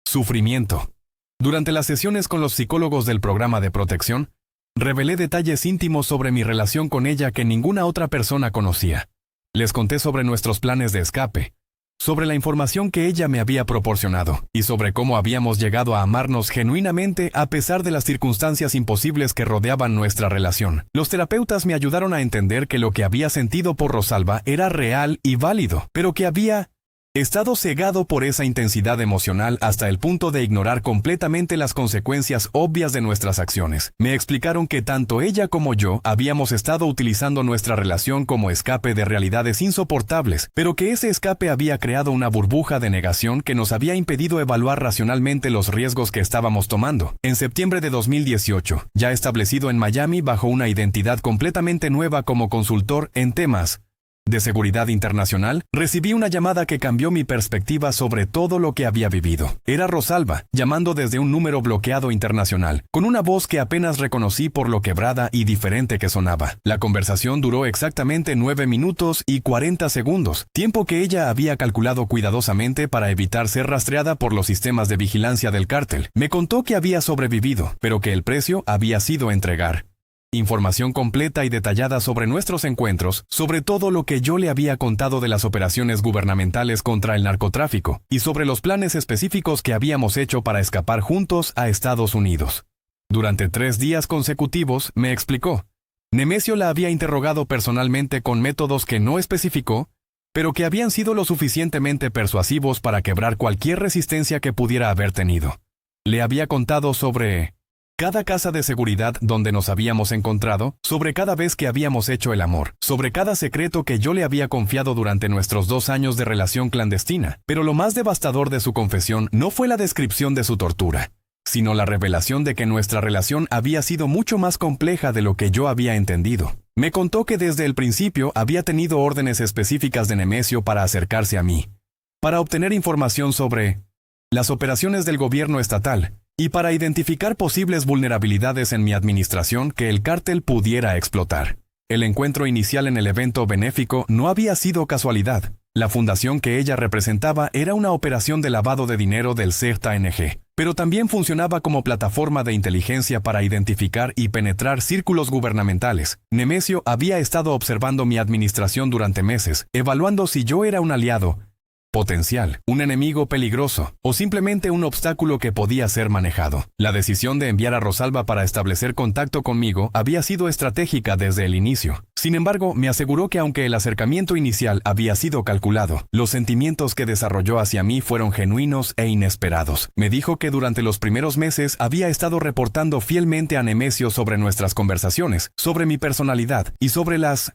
sufrimiento. Durante las sesiones con los psicólogos del programa de protección, revelé detalles íntimos sobre mi relación con ella que ninguna otra persona conocía. Les conté sobre nuestros planes de escape, sobre la información que ella me había proporcionado, y sobre cómo habíamos llegado a amarnos genuinamente a pesar de las circunstancias imposibles que rodeaban nuestra relación. Los terapeutas me ayudaron a entender que lo que había sentido por Rosalba era real y válido, pero que había He estado cegado por esa intensidad emocional hasta el punto de ignorar completamente las consecuencias obvias de nuestras acciones. Me explicaron que tanto ella como yo habíamos estado utilizando nuestra relación como escape de realidades insoportables, pero que ese escape había creado una burbuja de negación que nos había impedido evaluar racionalmente los riesgos que estábamos tomando. En septiembre de 2018, ya establecido en Miami bajo una identidad completamente nueva como consultor en temas de seguridad internacional, recibí una llamada que cambió mi perspectiva sobre todo lo que había vivido. Era Rosalba, llamando desde un número bloqueado internacional, con una voz que apenas reconocí por lo quebrada y diferente que sonaba. La conversación duró exactamente 9 minutos y 40 segundos, tiempo que ella había calculado cuidadosamente para evitar ser rastreada por los sistemas de vigilancia del cártel. Me contó que había sobrevivido, pero que el precio había sido entregar información completa y detallada sobre nuestros encuentros, sobre todo lo que yo le había contado de las operaciones gubernamentales contra el narcotráfico, y sobre los planes específicos que habíamos hecho para escapar juntos a Estados Unidos. Durante 3 días consecutivos, me explicó, Nemesio la había interrogado personalmente con métodos que no especificó, pero que habían sido lo suficientemente persuasivos para quebrar cualquier resistencia que pudiera haber tenido. Le había contado sobre cada casa de seguridad donde nos habíamos encontrado, sobre cada vez que habíamos hecho el amor, sobre cada secreto que yo le había confiado durante nuestros 2 años de relación clandestina. Pero lo más devastador de su confesión no fue la descripción de su tortura, sino la revelación de que nuestra relación había sido mucho más compleja de lo que yo había entendido. Me contó que desde el principio había tenido órdenes específicas de Nemesio para acercarse a mí, para obtener información sobre las operaciones del gobierno estatal, y para identificar posibles vulnerabilidades en mi administración que el cártel pudiera explotar. El encuentro inicial en el evento benéfico no había sido casualidad. La fundación que ella representaba era una operación de lavado de dinero del ZNG, pero también funcionaba como plataforma de inteligencia para identificar y penetrar círculos gubernamentales. Nemesio había estado observando mi administración durante meses, evaluando si yo era un aliado potencial, un enemigo peligroso, o simplemente un obstáculo que podía ser manejado. La decisión de enviar a Rosalba para establecer contacto conmigo había sido estratégica desde el inicio. Sin embargo, me aseguró que aunque el acercamiento inicial había sido calculado, los sentimientos que desarrolló hacia mí fueron genuinos e inesperados. Me dijo que durante los primeros meses había estado reportando fielmente a Nemesio sobre nuestras conversaciones, sobre mi personalidad y sobre las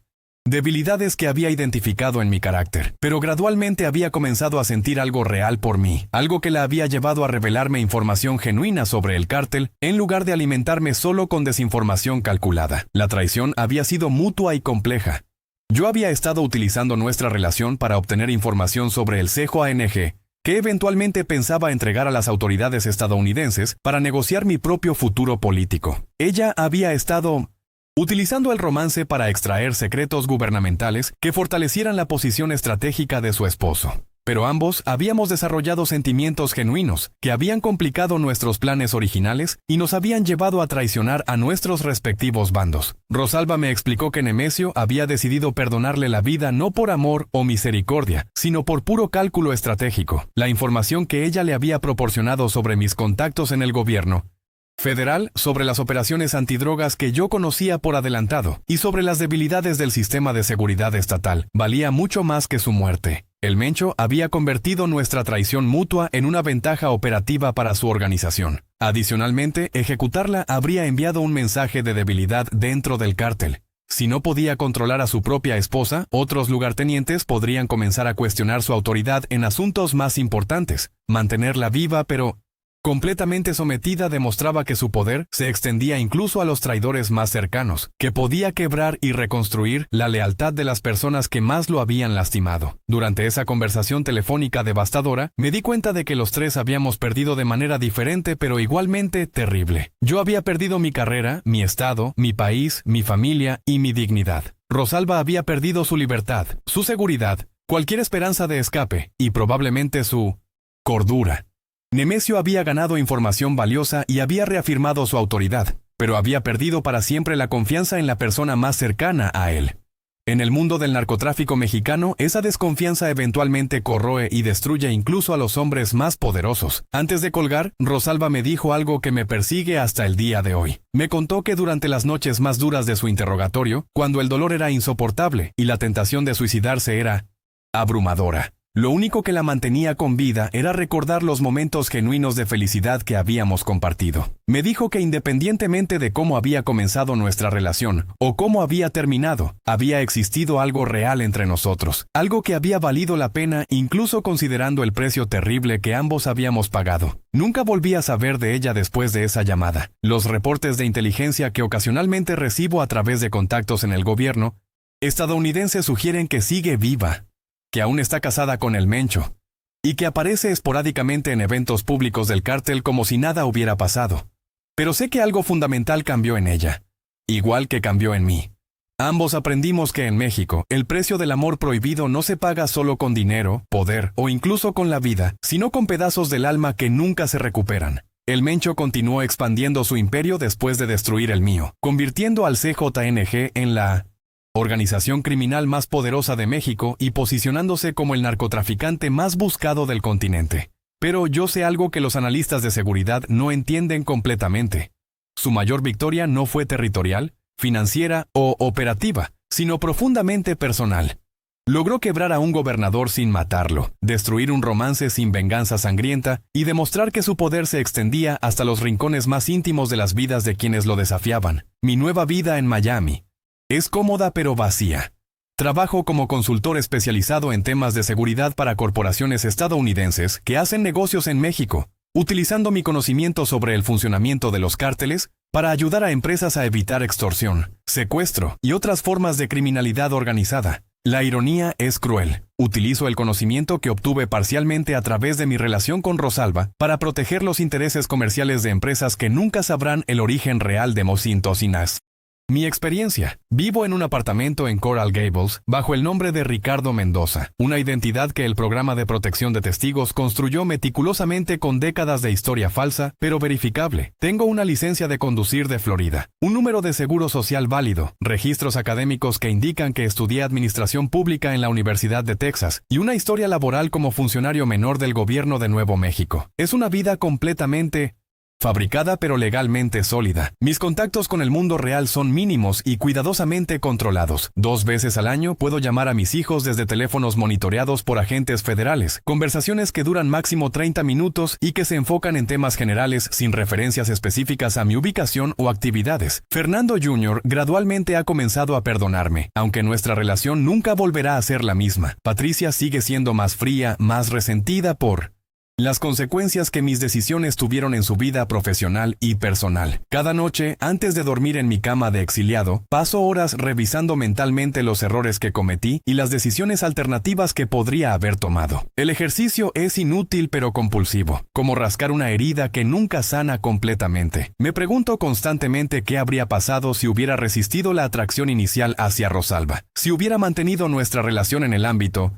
debilidades que había identificado en mi carácter, pero gradualmente había comenzado a sentir algo real por mí, algo que la había llevado a revelarme información genuina sobre el cártel, en lugar de alimentarme solo con desinformación calculada. La traición había sido mutua y compleja. Yo había estado utilizando nuestra relación para obtener información sobre el ZNG, que eventualmente pensaba entregar a las autoridades estadounidenses para negociar mi propio futuro político. Ella había estado utilizando el romance para extraer secretos gubernamentales que fortalecieran la posición estratégica de su esposo. Pero ambos habíamos desarrollado sentimientos genuinos que habían complicado nuestros planes originales y nos habían llevado a traicionar a nuestros respectivos bandos. Rosalba me explicó que Nemesio había decidido perdonarle la vida no por amor o misericordia, sino por puro cálculo estratégico. La información que ella le había proporcionado sobre mis contactos en el gobierno federal, sobre las operaciones antidrogas que yo conocía por adelantado y sobre las debilidades del sistema de seguridad estatal, valía mucho más que su muerte. El Mencho había convertido nuestra traición mutua en una ventaja operativa para su organización. Adicionalmente, ejecutarla habría enviado un mensaje de debilidad dentro del cártel. Si no podía controlar a su propia esposa, otros lugartenientes podrían comenzar a cuestionar su autoridad en asuntos más importantes. Mantenerla viva, pero completamente sometida, demostraba que su poder se extendía incluso a los traidores más cercanos, que podía quebrar y reconstruir la lealtad de las personas que más lo habían lastimado. Durante esa conversación telefónica devastadora, me di cuenta de que los tres habíamos perdido de manera diferente pero igualmente terrible. Yo había perdido mi carrera, mi estado, mi país, mi familia y mi dignidad. Rosalba había perdido su libertad, su seguridad, cualquier esperanza de escape y probablemente su cordura. Nemesio había ganado información valiosa y había reafirmado su autoridad, pero había perdido para siempre la confianza en la persona más cercana a él. En el mundo del narcotráfico mexicano, esa desconfianza eventualmente corroe y destruye incluso a los hombres más poderosos. Antes de colgar, Rosalba me dijo algo que me persigue hasta el día de hoy. Me contó que durante las noches más duras de su interrogatorio, cuando el dolor era insoportable y la tentación de suicidarse era abrumadora, Lo único que la mantenía con vida era recordar los momentos genuinos de felicidad que habíamos compartido. Me dijo que independientemente de cómo había comenzado nuestra relación o cómo había terminado, había existido algo real entre nosotros, algo que había valido la pena incluso considerando el precio terrible que ambos habíamos pagado. Nunca volví a saber de ella después de esa llamada. Los reportes de inteligencia que ocasionalmente recibo a través de contactos en el gobierno estadounidense sugieren que sigue viva, que aún está casada con el Mencho, y que aparece esporádicamente en eventos públicos del cártel como si nada hubiera pasado. Pero sé que algo fundamental cambió en ella, igual que cambió en mí. Ambos aprendimos que en México, el precio del amor prohibido no se paga solo con dinero, poder o incluso con la vida, sino con pedazos del alma que nunca se recuperan. El Mencho continuó expandiendo su imperio después de destruir el mío, convirtiendo al CJNG en la organización criminal más poderosa de México y posicionándose como el narcotraficante más buscado del continente. Pero yo sé algo que los analistas de seguridad no entienden completamente. Su mayor victoria no fue territorial, financiera o operativa, sino profundamente personal. Logró quebrar a un gobernador sin matarlo, destruir un romance sin venganza sangrienta y demostrar que su poder se extendía hasta los rincones más íntimos de las vidas de quienes lo desafiaban. Mi nueva vida en Miami es cómoda pero vacía. Trabajo como consultor especializado en temas de seguridad para corporaciones estadounidenses que hacen negocios en México, utilizando mi conocimiento sobre el funcionamiento de los cárteles para ayudar a empresas a evitar extorsión, secuestro y otras formas de criminalidad organizada. La ironía es cruel. Utilizo el conocimiento que obtuve parcialmente a través de mi relación con Rosalba para proteger los intereses comerciales de empresas que nunca sabrán el origen real de Mohsin Tosinas. Mi experiencia. Vivo en un apartamento en Coral Gables, bajo el nombre de Ricardo Mendoza, una identidad que el programa de protección de testigos construyó meticulosamente con décadas de historia falsa, pero verificable. Tengo una licencia de conducir de Florida, un número de seguro social válido, registros académicos que indican que estudié administración pública en la Universidad de Texas, y una historia laboral como funcionario menor del gobierno de Nuevo México. Es una vida completamente fabricada pero legalmente sólida. Mis contactos con el mundo real son mínimos y cuidadosamente controlados. 2 veces al año puedo llamar a mis hijos desde teléfonos monitoreados por agentes federales. Conversaciones que duran máximo 30 minutos y que se enfocan en temas generales sin referencias específicas a mi ubicación o actividades. Fernando Jr. gradualmente ha comenzado a perdonarme, aunque nuestra relación nunca volverá a ser la misma. Patricia sigue siendo más fría, más resentida por las consecuencias que mis decisiones tuvieron en su vida profesional y personal. Cada noche, antes de dormir en mi cama de exiliado, paso horas revisando mentalmente los errores que cometí y las decisiones alternativas que podría haber tomado. El ejercicio es inútil pero compulsivo, como rascar una herida que nunca sana completamente. Me pregunto constantemente qué habría pasado si hubiera resistido la atracción inicial hacia Rosalba, si hubiera mantenido nuestra relación en el ámbito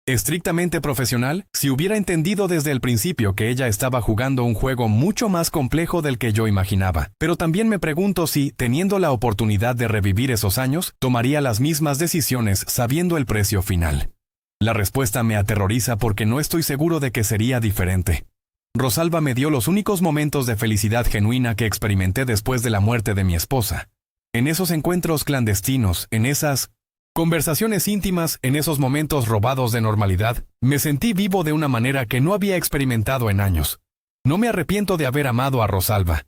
estrictamente profesional, si hubiera entendido desde el principio que ella estaba jugando un juego mucho más complejo del que yo imaginaba. Pero también me pregunto si, teniendo la oportunidad de revivir esos años, tomaría las mismas decisiones sabiendo el precio final. La respuesta me aterroriza porque no estoy seguro de que sería diferente. Rosalba me dio los únicos momentos de felicidad genuina que experimenté después de la muerte de mi esposa. En esos encuentros clandestinos, en esas conversaciones íntimas, en esos momentos robados de normalidad, me sentí vivo de una manera que no había experimentado en años. No me arrepiento de haber amado a Rosalba.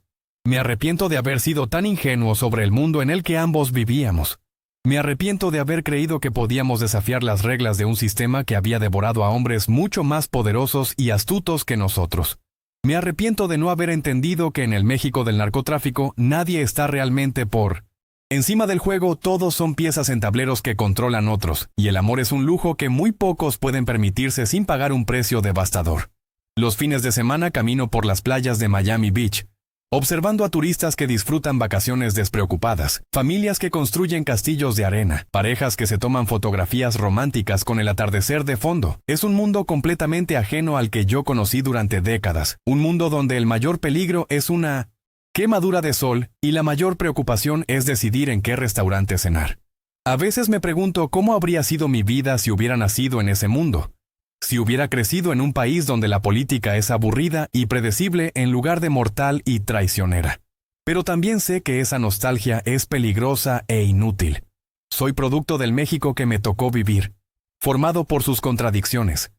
Me arrepiento de haber sido tan ingenuo sobre el mundo en el que ambos vivíamos. Me arrepiento de haber creído que podíamos desafiar las reglas de un sistema que había devorado a hombres mucho más poderosos y astutos que nosotros. Me arrepiento de no haber entendido que en el México del narcotráfico nadie está realmente por encima del juego. Todos son piezas en tableros que controlan otros, y el amor es un lujo que muy pocos pueden permitirse sin pagar un precio devastador. Los fines de semana camino por las playas de Miami Beach, observando a turistas que disfrutan vacaciones despreocupadas, familias que construyen castillos de arena, parejas que se toman fotografías románticas con el atardecer de fondo. Es un mundo completamente ajeno al que yo conocí durante décadas, un mundo donde el mayor peligro es una quemadura de sol, y la mayor preocupación es decidir en qué restaurante cenar. A veces me pregunto cómo habría sido mi vida si hubiera nacido en ese mundo. Si hubiera crecido en un país donde la política es aburrida y predecible en lugar de mortal y traicionera. Pero también sé que esa nostalgia es peligrosa e inútil. Soy producto del México que me tocó vivir, formado por sus contradicciones,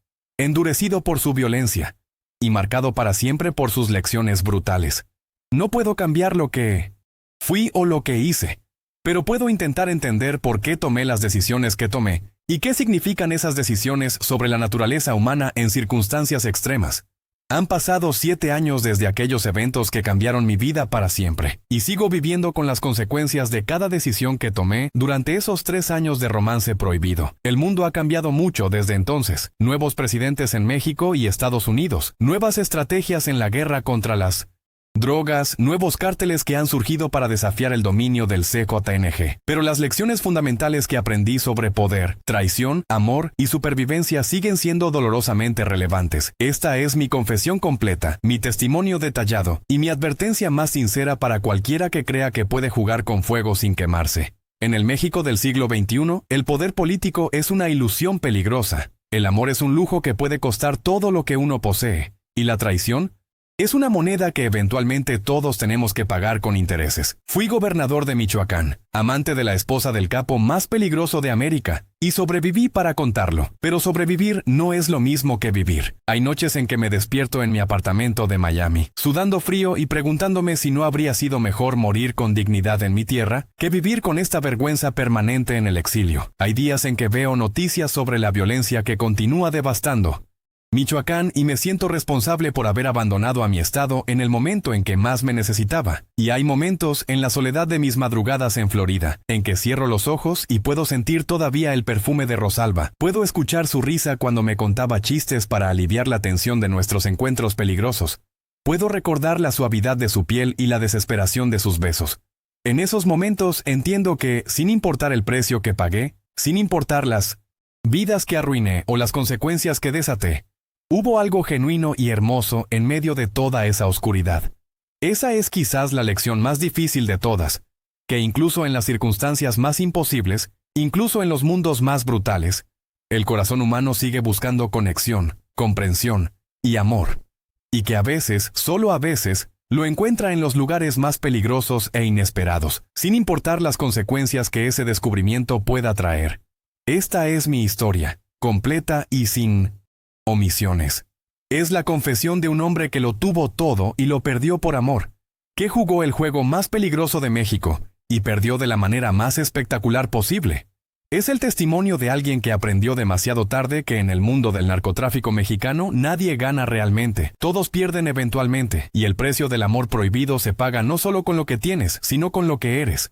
endurecido por su violencia y marcado para siempre por sus lecciones brutales. No puedo cambiar lo que fui o lo que hice, pero puedo intentar entender por qué tomé las decisiones que tomé y qué significan esas decisiones sobre la naturaleza humana en circunstancias extremas. Han pasado 7 años desde aquellos eventos que cambiaron mi vida para siempre, y sigo viviendo con las consecuencias de cada decisión que tomé durante esos 3 años de romance prohibido. El mundo ha cambiado mucho desde entonces. Nuevos presidentes en México y Estados Unidos, nuevas estrategias en la guerra contra las drogas, nuevos cárteles que han surgido para desafiar el dominio del CJNG. Pero las lecciones fundamentales que aprendí sobre poder, traición, amor y supervivencia siguen siendo dolorosamente relevantes. Esta es mi confesión completa, mi testimonio detallado y mi advertencia más sincera para cualquiera que crea que puede jugar con fuego sin quemarse. En el México del siglo XXI, el poder político es una ilusión peligrosa. El amor es un lujo que puede costar todo lo que uno posee. Y la traición es una moneda que eventualmente todos tenemos que pagar con intereses. Fui gobernador de Michoacán, amante de la esposa del capo más peligroso de América, y sobreviví para contarlo. Pero sobrevivir no es lo mismo que vivir. Hay noches en que me despierto en mi apartamento de Miami, sudando frío y preguntándome si no habría sido mejor morir con dignidad en mi tierra que vivir con esta vergüenza permanente en el exilio. Hay días en que veo noticias sobre la violencia que continúa devastando Michoacán y me siento responsable por haber abandonado a mi estado en el momento en que más me necesitaba. Y hay momentos en la soledad de mis madrugadas en Florida, en que cierro los ojos y puedo sentir todavía el perfume de Rosalba. Puedo escuchar su risa cuando me contaba chistes para aliviar la tensión de nuestros encuentros peligrosos. Puedo recordar la suavidad de su piel y la desesperación de sus besos. En esos momentos entiendo que, sin importar el precio que pagué, sin importar las vidas que arruiné o las consecuencias que desaté, hubo algo genuino y hermoso en medio de toda esa oscuridad. Esa es quizás la lección más difícil de todas, que incluso en las circunstancias más imposibles, incluso en los mundos más brutales, el corazón humano sigue buscando conexión, comprensión y amor, y que a veces, solo a veces, lo encuentra en los lugares más peligrosos e inesperados, sin importar las consecuencias que ese descubrimiento pueda traer. Esta es mi historia, completa y sin omisiones. Es la confesión de un hombre que lo tuvo todo y lo perdió por amor, que jugó el juego más peligroso de México y perdió de la manera más espectacular posible. Es el testimonio de alguien que aprendió demasiado tarde que en el mundo del narcotráfico mexicano nadie gana realmente, todos pierden eventualmente, y el precio del amor prohibido se paga no solo con lo que tienes, sino con lo que eres.